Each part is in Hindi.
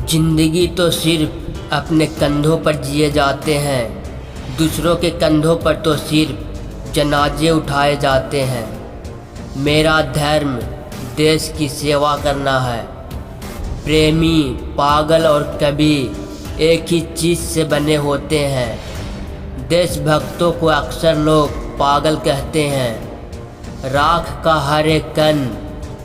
जिंदगी तो सिर्फ अपने कंधों पर जिए जाते हैं, दूसरों के कंधों पर तो सिर्फ जनाजे उठाए जाते हैं। मेरा धर्म देश की सेवा करना है। प्रेमी, पागल और कवि एक ही चीज़ से बने होते हैं। देशभक्तों को अक्सर लोग पागल कहते हैं। राख का हर एक कण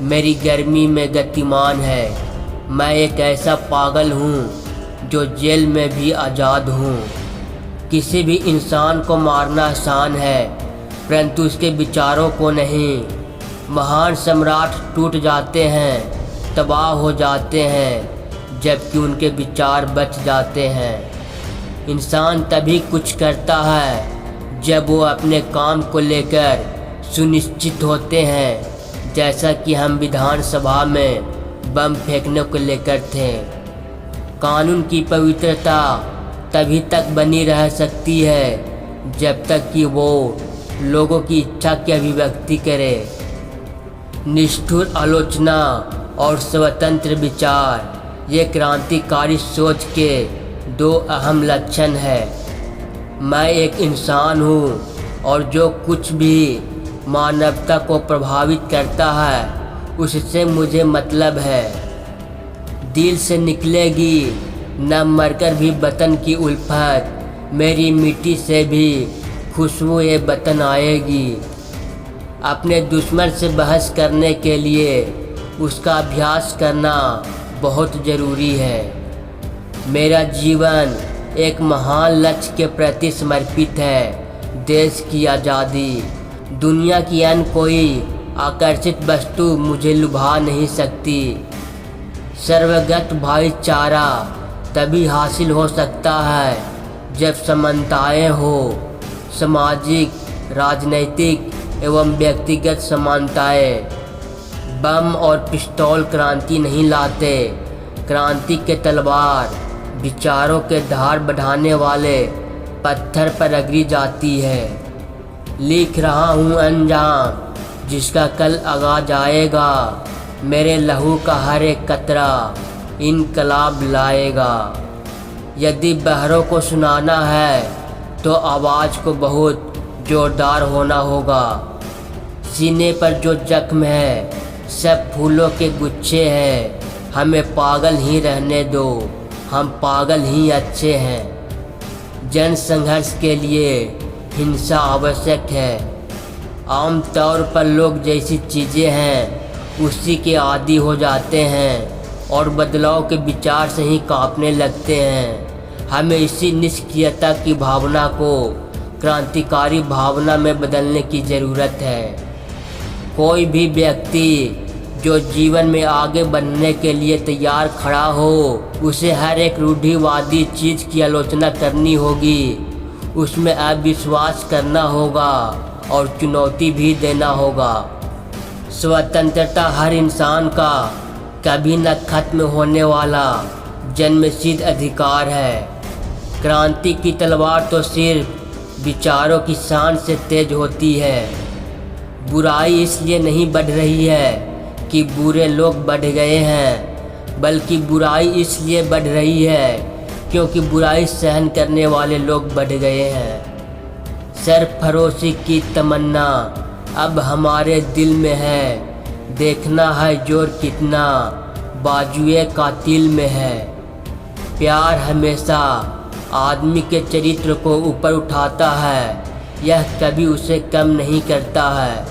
मेरी गर्मी में गतिमान है। मैं एक ऐसा पागल हूँ जो जेल में भी आज़ाद हूँ। किसी भी इंसान को मारना आसान है, परंतु उसके विचारों को नहीं। महान सम्राट टूट जाते हैं, तबाह हो जाते हैं, जबकि उनके विचार बच जाते हैं। इंसान तभी कुछ करता है जब वो अपने काम को लेकर सुनिश्चित होते हैं, जैसा कि हम विधानसभा में बम फेंकने को लेकर थे। कानून की पवित्रता तभी तक बनी रह सकती है जब तक कि वो लोगों की इच्छा की अभिव्यक्ति करे। निष्ठुर आलोचना और स्वतंत्र विचार, ये क्रांतिकारी सोच के दो अहम लक्षण हैं। मैं एक इंसान हूँ और जो कुछ भी मानवता को प्रभावित करता है उससे मुझे मतलब है। दिल से निकलेगी न मरकर भी वतन की उल्फत, मेरी मिट्टी से भी खुशबू ये वतन आएगी। अपने दुश्मन से बहस करने के लिए उसका अभ्यास करना बहुत ज़रूरी है। मेरा जीवन एक महान लक्ष्य के प्रति समर्पित है, देश की आज़ादी। दुनिया की अन्य कोई आकर्षित वस्तु मुझे लुभा नहीं सकती। सर्वगत भाईचारा तभी हासिल हो सकता है जब समानताएं हो। सामाजिक, राजनैतिक एवं व्यक्तिगत समानताएं। बम और पिस्तौल क्रांति नहीं लाते। क्रांति के तलवार विचारों के धार बढ़ाने वाले पत्थर पर रगड़ी जाती है। लिख रहा हूँ अंजाम जिसका कल आगाज आएगा। मेरे लहू का हर एक कतरा इनकलाब लाएगा। यदि बहरों को सुनाना है तो आवाज़ को बहुत ज़ोरदार होना होगा। सीने पर जो जख्म है सब फूलों के गुच्छे हैं। हमें पागल ही रहने दो, हम पागल ही अच्छे हैं। जन संघर्ष के लिए हिंसा आवश्यक है। आम तौर पर लोग जैसी चीज़ें हैं उसी के आदी हो जाते हैं और बदलाव के विचार से ही कांपने लगते हैं। हमें इसी निष्क्रियता की भावना को क्रांतिकारी भावना में बदलने की ज़रूरत है। कोई भी व्यक्ति जो जीवन में आगे बढ़ने के लिए तैयार खड़ा हो, उसे हर एक रूढ़िवादी चीज़ की आलोचना करनी होगी, उसमें अविश्वास करना होगा और चुनौती भी देना होगा। स्वतंत्रता हर इंसान का कभी न खत्म होने वाला जन्मसिद्ध अधिकार है। क्रांति की तलवार तो सिर्फ विचारों की शान से तेज होती है। बुराई इसलिए नहीं बढ़ रही है कि बुरे लोग बढ़ गए हैं, बल्कि बुराई इसलिए बढ़ रही है क्योंकि बुराई सहन करने वाले लोग बढ़ गए हैं। सरफरोशी की तमन्ना अब हमारे दिल में है। देखना है जोर कितना बाजुए कातिल में है। प्यार हमेशा आदमी के चरित्र को ऊपर उठाता है, यह कभी उसे कम नहीं करता है।